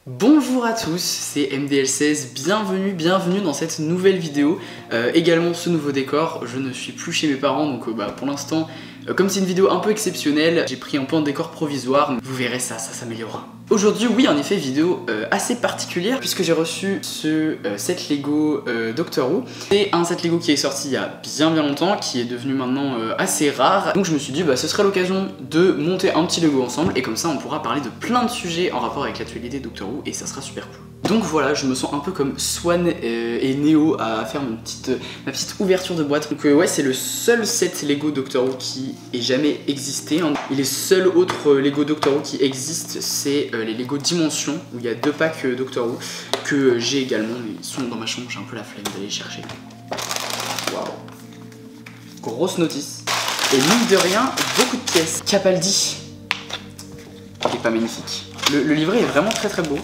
Bonjour à tous, c'est MDL16, bienvenue dans cette nouvelle vidéo, également ce nouveau décor. Je ne suis plus chez mes parents donc pour l'instant, comme c'est une vidéo un peu exceptionnelle, j'ai pris un peu en décor provisoire, vous verrez ça s'améliorera. Aujourd'hui, oui, en effet, vidéo assez particulière puisque j'ai reçu ce set Lego Doctor Who. C'est un set Lego qui est sorti il y a bien longtemps, qui est devenu maintenant assez rare. Donc je me suis dit, ce serait l'occasion de monter un petit Lego ensemble et comme ça on pourra parler de plein de sujets en rapport avec l'actualité Doctor Who et ça sera super cool. Donc voilà, je me sens un peu comme Swan et Neo à faire ma petite ouverture de boîte. Donc ouais, c'est le seul set Lego Doctor Who qui ait jamais existé. Et les seuls autres Lego Doctor Who qui existent, c'est les Lego Dimension, où il y a 2 packs Doctor Who, que j'ai également, mais ils sont dans ma chambre, j'ai un peu la flemme d'aller les chercher. Waouh. Grosse notice. Et mine de rien, beaucoup de pièces. Capaldi, qui est pas magnifique. Le livret est vraiment très beau.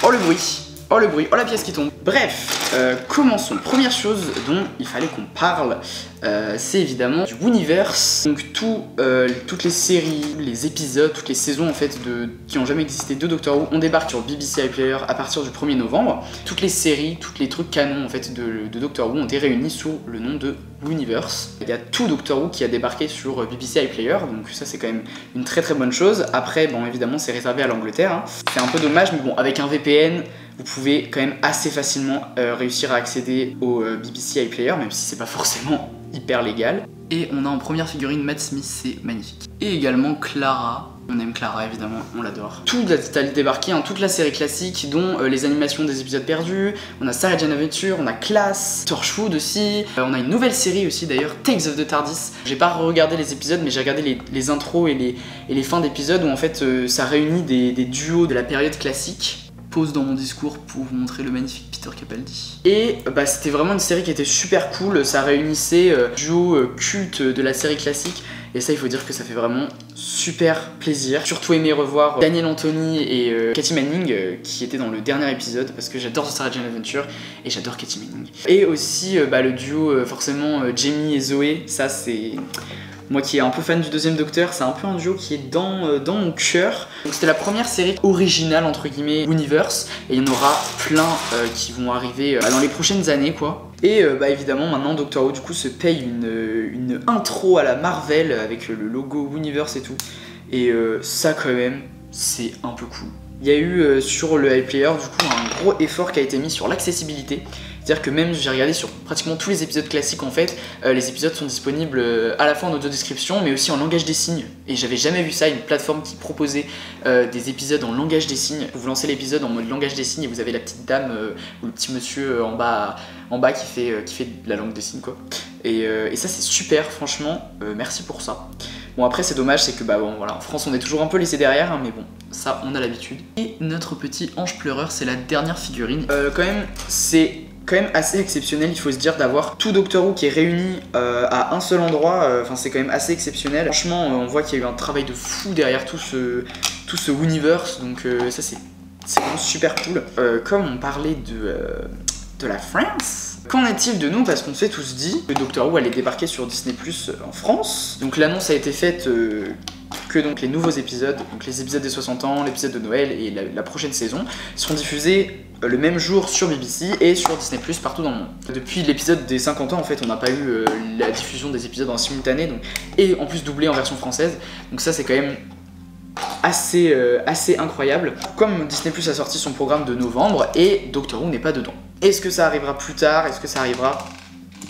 Oh le bruit, oh la pièce qui tombe. Bref, commençons. Première chose dont il fallait qu'on parle, c'est évidemment du Whooniverse. Donc toutes les séries, les épisodes, toutes les saisons en fait qui ont jamais existé de Doctor Who, on débarque sur BBC iPlayer à partir du 1er novembre. Toutes les séries, tous les trucs canons en fait de Doctor Who ont été réunis sous le nom de Whooniverse. Il y a tout Doctor Who qui a débarqué sur BBC iPlayer, donc ça c'est quand même une très bonne chose. Après, bon évidemment c'est réservé à l'Angleterre, hein. C'est un peu dommage, mais bon, avec un VPN, vous pouvez quand même assez facilement réussir à accéder au BBC iPlayer, même si c'est pas forcément hyper légal. Et on a en première figurine Matt Smith, c'est magnifique. Et également Clara. On aime Clara évidemment, on l'adore. Tout a débarqué, hein, toute la série classique, dont les animations des épisodes perdus. On a Sarah Jane Adventure, on a Class, Torchwood aussi. On a une nouvelle série aussi d'ailleurs, Tales of the TARDIS. J'ai pas regardé les épisodes, mais j'ai regardé les intros et les fins d'épisodes où en fait ça réunit des duos de la période classique. Pause dans mon discours pour vous montrer le magnifique Peter Capaldi. Et c'était vraiment une série qui était super cool, ça réunissait duo culte de la série classique. Et ça, il faut dire que ça fait vraiment super plaisir. Surtout aimer revoir Daniel Anthony et Katy Manning qui étaient dans le dernier épisode parce que j'adore Sarah Jane Adventure et j'adore Katy Manning. Et aussi le duo forcément Jamie et Zoé, ça c'est... Moi qui est un peu fan du deuxième Docteur, c'est un peu un duo qui est dans mon cœur. Donc c'était la première série originale entre guillemets Whooniverse et il y en aura plein qui vont arriver dans les prochaines années quoi. Et évidemment maintenant Doctor Who du coup se paye une intro à la Marvel avec le logo Whooniverse et tout. Et ça quand même c'est un peu cool. Il y a eu sur le iPlayer du coup un gros effort qui a été mis sur l'accessibilité. C'est-à-dire que même j'ai regardé sur pratiquement tous les épisodes classiques en fait, les épisodes sont disponibles à la fois en audio description mais aussi en langage des signes. Et j'avais jamais vu ça, une plateforme qui proposait des épisodes en langage des signes. Vous lancez l'épisode en mode langage des signes et vous avez la petite dame ou le petit monsieur en bas qui fait de la langue des signes quoi. Et ça c'est super franchement, merci pour ça. Bon après c'est dommage, c'est que voilà, en France on est toujours un peu laissé derrière hein, mais bon, ça on a l'habitude. Et notre petit ange pleureur, c'est la dernière figurine. Quand même c'est assez exceptionnel, il faut se dire, d'avoir tout Doctor Who qui est réuni à un seul endroit, c'est quand même assez exceptionnel. Franchement, on voit qu'il y a eu un travail de fou derrière tout ce Whooniverse, donc ça c'est vraiment super cool. Comme on parlait de la France, qu'en est-il de nous? Parce qu'on s'est tous dit que Doctor Who allait débarquer sur Disney Plus en France. Donc l'annonce a été faite que donc les nouveaux épisodes, donc les épisodes des 60 ans, l'épisode de Noël et la prochaine saison seront diffusés le même jour sur BBC et sur Disney Plus partout dans le monde. Depuis l'épisode des 50 ans en fait on n'a pas eu la diffusion des épisodes en simultané et en plus doublé en version française, donc ça c'est quand même assez incroyable. Comme Disney Plus a sorti son programme de novembre et Doctor Who n'est pas dedans. Est-ce que ça arrivera plus tard? Est-ce que ça arrivera?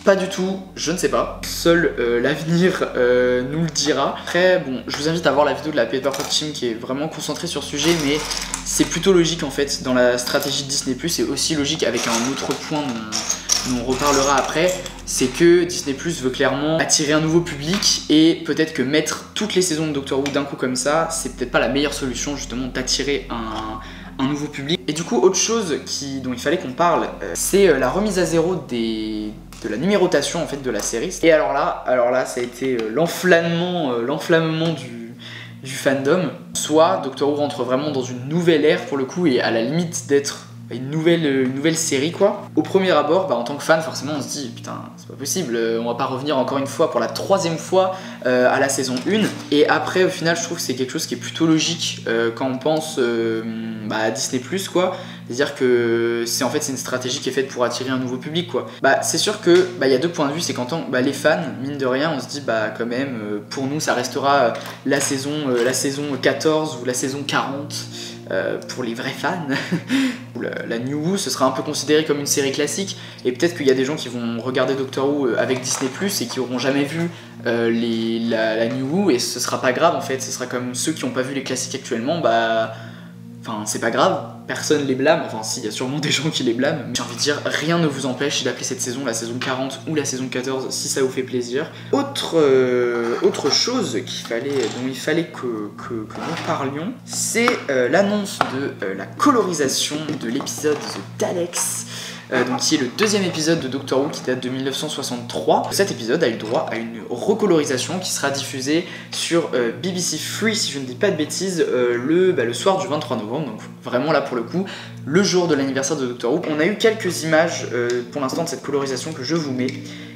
Pas du tout, je ne sais pas. Seul l'avenir nous le dira. Après, bon, je vous invite à voir la vidéo de la Paperpot Team qui est vraiment concentrée sur ce sujet, mais c'est plutôt logique en fait dans la stratégie de Disney+, et aussi logique avec un autre point dont on reparlera après, c'est que Disney+ veut clairement attirer un nouveau public et peut-être que mettre toutes les saisons de Doctor Who d'un coup comme ça, c'est peut-être pas la meilleure solution justement d'attirer un nouveau public. Et du coup, autre chose dont il fallait qu'on parle, c'est la remise à zéro de la numérotation en fait de la série. Et alors là ça a été l'enflammement du fandom. Soit Doctor Who rentre vraiment dans une nouvelle ère pour le coup et à la limite d'être une nouvelle série quoi. Au premier abord, en tant que fan, forcément on se dit putain c'est pas possible, on va pas revenir encore une fois pour la 3e fois à la saison 1. Et après au final je trouve que c'est quelque chose qui est plutôt logique quand on pense à Disney+, quoi. C'est-à-dire que c'est une stratégie qui est faite pour attirer un nouveau public quoi. C'est sûr que y a deux points de vue, c'est qu'en tant les fans, mine de rien, on se dit quand même pour nous ça restera la saison 14 ou la saison 40 pour les vrais fans. La New Who, ce sera un peu considéré comme une série classique et peut-être qu'il y a des gens qui vont regarder Doctor Who avec Disney+ et qui auront jamais vu la New Who et ce sera pas grave en fait, ce sera comme ceux qui n'ont pas vu les classiques actuellement, c'est pas grave, personne les blâme, si, il y a sûrement des gens qui les blâment, mais j'ai envie de dire, rien ne vous empêche d'appeler cette saison la saison 40 ou la saison 14 si ça vous fait plaisir. Autre chose dont il fallait que nous parlions, c'est l'annonce de la colorisation de l'épisode The Daleks, qui est le 2e épisode de Doctor Who qui date de 1963. Cet épisode a eu droit à une recolorisation qui sera diffusée sur BBC 3 si je ne dis pas de bêtises le soir du 23 novembre, donc vraiment là pour le coup le jour de l'anniversaire de Doctor Who. On a eu quelques images pour l'instant de cette colorisation que je vous mets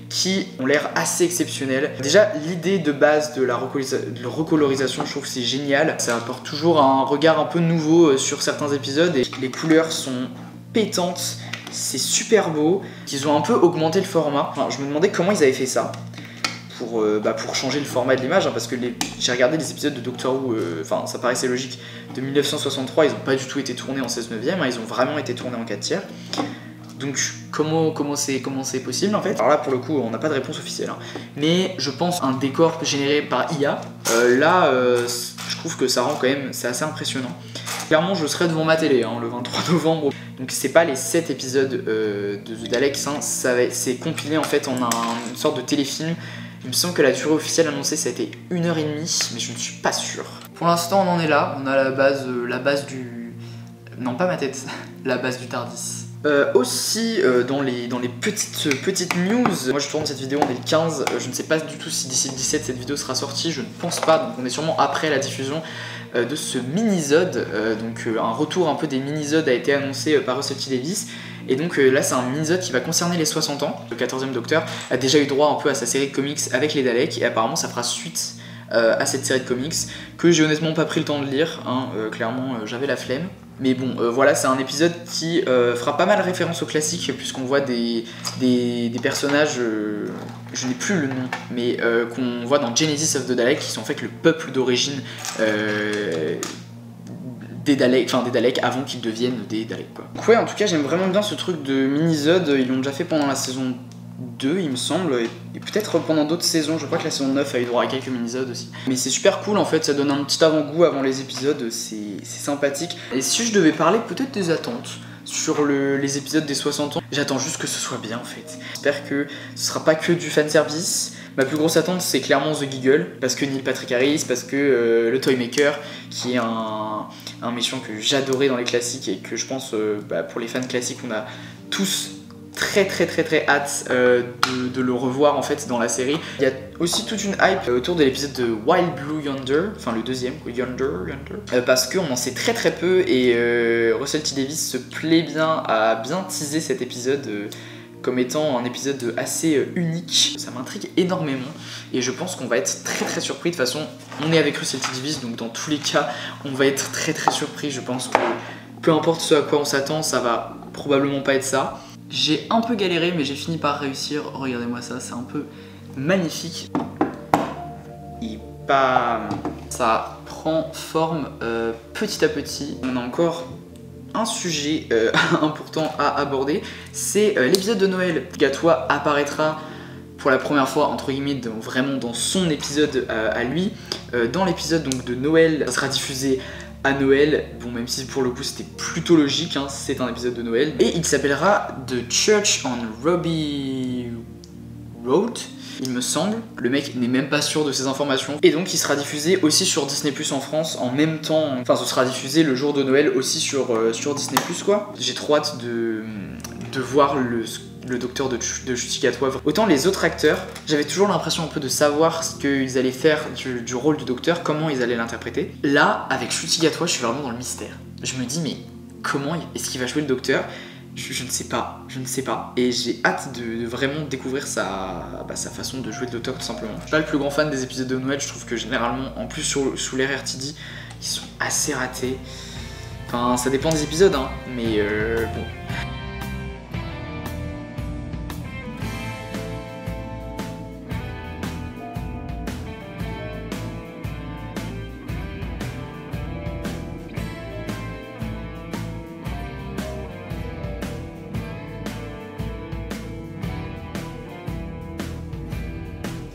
qui ont l'air assez exceptionnelles. Déjà l'idée de base de la recolorisation, je trouve que c'est génial, ça apporte toujours un regard un peu nouveau sur certains épisodes et les couleurs sont pétantes. C'est super beau. Ils ont un peu augmenté le format. Je me demandais comment ils avaient fait ça pour changer le format de l'image, parce que j'ai regardé les épisodes de Doctor Who, ça paraissait logique, de 1963, ils n'ont pas du tout été tournés en 16/9, ils ont vraiment été tournés en 4/3. Donc comment c'est possible en fait? Alors là pour le coup on n'a pas de réponse officielle, mais je pense un décor généré par IA, je trouve que ça rend quand même, c'est assez impressionnant. Clairement je serai devant ma télé le 23 novembre. Donc c'est pas les 7 épisodes de The Daleks, c'est compilé en fait en une sorte de téléfilm. Il me semble que la durée officielle annoncée ça a été 1h30, mais je ne suis pas sûr. Pour l'instant on en est là, on a la base du... Non pas ma tête, la base du TARDIS. Aussi dans les petites news, moi je tourne cette vidéo, on est le 15, je ne sais pas du tout si d'ici le 17 cette vidéo sera sortie, je ne pense pas, donc on est sûrement après la diffusion de ce mini-zode, un retour un peu des mini-zodes a été annoncé par Russell T Davies, et donc là c'est un mini-zode qui va concerner les 60 ans, le 14e Docteur a déjà eu droit un peu à sa série de comics avec les Daleks, et apparemment ça fera suite à cette série de comics, que j'ai honnêtement pas pris le temps de lire, clairement j'avais la flemme. Mais bon, voilà, c'est un épisode qui fera pas mal référence au classique, puisqu'on voit des personnages, je n'ai plus le nom, mais qu'on voit dans Genesis of the Daleks, qui sont en fait le peuple d'origine des Daleks avant qu'ils deviennent des Daleks quoi. Donc ouais, en tout cas j'aime vraiment bien ce truc de mini-zode, ils l'ont déjà fait pendant la saison 2 il me semble, et peut-être pendant d'autres saisons, je crois que la saison 9 a eu droit à quelques mini-zodes aussi. Mais c'est super cool en fait, ça donne un petit avant-goût avant les épisodes, c'est sympathique. Et si je devais parler peut-être des attentes sur les épisodes des 60 ans, j'attends juste que ce soit bien en fait. J'espère que ce sera pas que du fanservice. Ma plus grosse attente c'est clairement The Giggle, parce que Neil Patrick Harris, parce que le Toymaker, qui est un méchant que j'adorais dans les classiques et que je pense pour les fans classiques on a tous très hâte de le revoir en fait dans la série. Il y a aussi toute une hype autour de l'épisode de Wild Blue Yonder, enfin le deuxième, Yonder, parce qu'on en sait très peu et Russell T Davies se plaît bien à bien teaser cet épisode comme étant un épisode assez unique. Ça m'intrigue énormément et je pense qu'on va être très surpris. De toute façon, on est avec Russell T Davies, donc dans tous les cas, on va être très surpris. Je pense que peu importe ce à quoi on s'attend, ça va probablement pas être ça. J'ai un peu galéré mais j'ai fini par réussir, regardez-moi ça, c'est un peu magnifique. Et ça prend forme petit à petit. On a encore un sujet important à aborder, c'est l'épisode de Noël. Gatois apparaîtra pour la première fois entre guillemets vraiment dans son épisode à lui. Dans l'épisode donc de Noël, ça sera diffusé à Noël, bon même si pour le coup c'était plutôt logique, c'est un épisode de Noël, et il s'appellera The Church on Robbie Road, il me semble. Le mec n'est même pas sûr de ces informations, et donc il sera diffusé aussi sur Disney+ en France en même temps, enfin ce sera diffusé le jour de Noël aussi sur Disney+ quoi. J'ai trop hâte de voir le docteur de Chutikatwa. Autant les autres acteurs, j'avais toujours l'impression un peu de savoir ce qu'ils allaient faire du rôle du docteur, comment ils allaient l'interpréter. Là, avec Chutikatwa, je suis vraiment dans le mystère. Je me dis, mais comment est-ce qu'il va jouer le docteur. Je ne sais pas, et j'ai hâte de vraiment découvrir sa façon de jouer le docteur tout simplement. Je suis pas le plus grand fan des épisodes de Noël, je trouve que généralement, en plus sous l'ère RTD, ils sont assez ratés. Enfin, ça dépend des épisodes, hein, mais bon.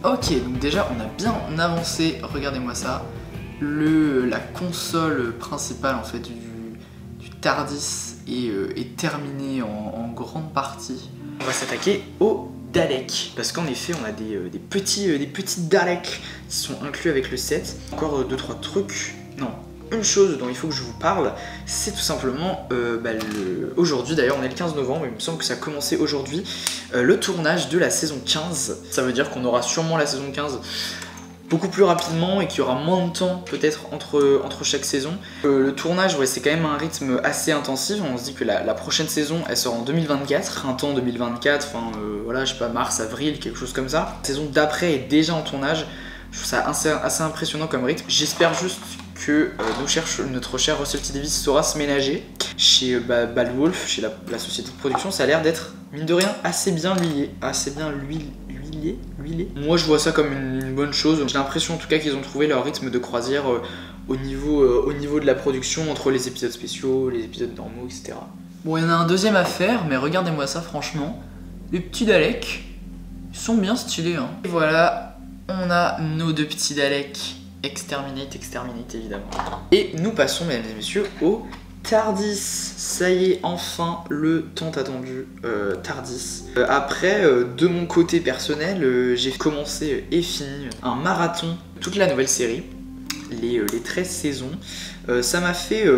Ok, donc déjà on a bien avancé, regardez-moi ça, la console principale en fait du TARDIS est terminée en grande partie. On va s'attaquer aux Daleks, parce qu'en effet on a des petits Daleks qui sont inclus avec le set. Encore 2-3 trucs, non. Une chose dont il faut que je vous parle, c'est tout simplement, aujourd'hui d'ailleurs on est le 15 novembre, il me semble que ça a commencé aujourd'hui, le tournage de la saison 15. Ça veut dire qu'on aura sûrement la saison 15 beaucoup plus rapidement et qu'il y aura moins de temps peut-être entre chaque saison. Le tournage, ouais, c'est quand même un rythme assez intensif. On se dit que la prochaine saison elle sort en 2024, printemps 2024, enfin voilà, je sais pas, mars, avril, quelque chose comme ça. La saison d'après est déjà en tournage. Je trouve ça assez impressionnant comme rythme. J'espère juste que notre cher Russell T. Davies saura se ménager chez Bad Wolf, chez la société de production. Ça a l'air d'être, mine de rien, assez bien huilé. Moi je vois ça comme une bonne chose. J'ai l'impression en tout cas qu'ils ont trouvé leur rythme de croisière au niveau de la production, entre les épisodes spéciaux, les épisodes normaux, etc. Bon, il y en a un deuxième à faire, mais regardez-moi ça franchement. Les petits Daleks, ils sont bien stylés, hein. Et voilà, on a nos deux petits Daleks. Exterminate évidemment. Et nous passons, mesdames et messieurs, au TARDIS. Ça y est, enfin, le tant attendu TARDIS. Après, de mon côté personnel, j'ai commencé et fini un marathon de toute la nouvelle série, les 13 saisons. Ça m'a fait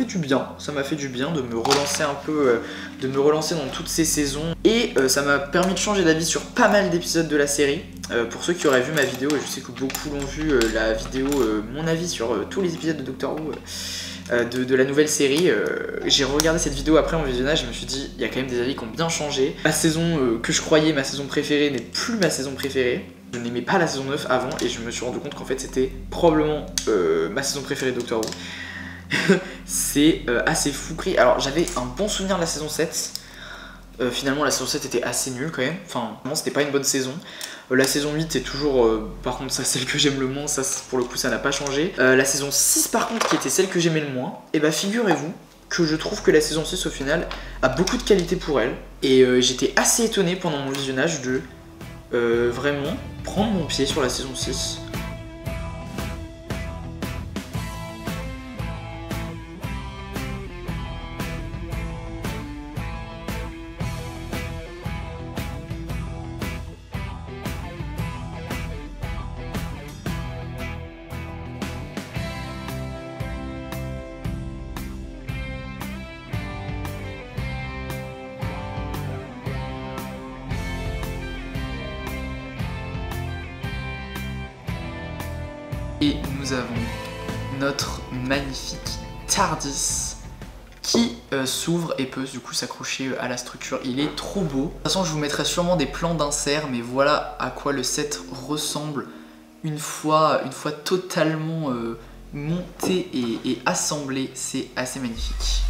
du bien. Ça m'a fait du bien de me relancer un peu, de me relancer dans toutes ces saisons. Et ça m'a permis de changer d'avis sur pas mal d'épisodes de la série. Pour ceux qui auraient vu ma vidéo, et je sais que beaucoup l'ont vu, la vidéo, mon avis sur tous les épisodes de Doctor Who de la nouvelle série, j'ai regardé cette vidéo après mon visionnage, je me suis dit, il y a quand même des avis qui ont bien changé. La saison que je croyais ma saison préférée n'est plus ma saison préférée. Je n'aimais pas la saison 9 avant et je me suis rendu compte qu'en fait c'était probablement ma saison préférée de Doctor Who. C'est assez fou. Alors j'avais un bon souvenir de la saison 7. Finalement la saison 7 était assez nulle quand même. Enfin, vraiment c'était pas une bonne saison. La saison 8 est toujours, par contre, ça, celle que j'aime le moins, ça pour le coup ça n'a pas changé. La saison 6 par contre, qui était celle que j'aimais le moins, et bah figurez-vous que je trouve que la saison 6 au final a beaucoup de qualité pour elle. Et j'étais assez étonné pendant mon visionnage de vraiment prendre mon pied sur la saison 6. Et nous avons notre magnifique TARDIS qui s'ouvre et peut du coup s'accrocher à la structure. Il est trop beau. De toute façon, je vous mettrai sûrement des plans d'insert, mais voilà à quoi le set ressemble une fois totalement monté et assemblé. C'est assez magnifique.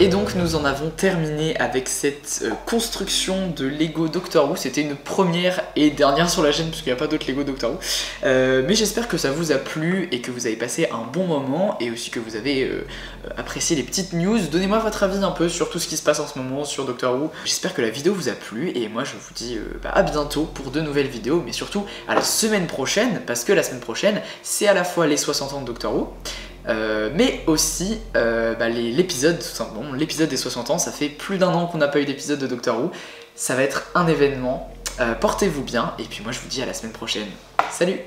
Et donc nous en avons terminé avec cette construction de Lego Doctor Who. C'était une première et dernière sur la chaîne puisqu'il n'y a pas d'autres Lego Doctor Who. Mais j'espère que ça vous a plu et que vous avez passé un bon moment et aussi que vous avez apprécié les petites news. Donnez-moi votre avis un peu sur tout ce qui se passe en ce moment sur Doctor Who. J'espère que la vidéo vous a plu et moi je vous dis à bientôt pour de nouvelles vidéos, mais surtout à la semaine prochaine, parce que la semaine prochaine c'est à la fois les 60 ans de Doctor Who, mais aussi l'épisode, tout simplement, l'épisode des 60 ans. Ça fait plus d'1 an qu'on n'a pas eu d'épisode de Doctor Who. ça va être un événement. Portez-vous bien et puis moi je vous dis à la semaine prochaine. Salut!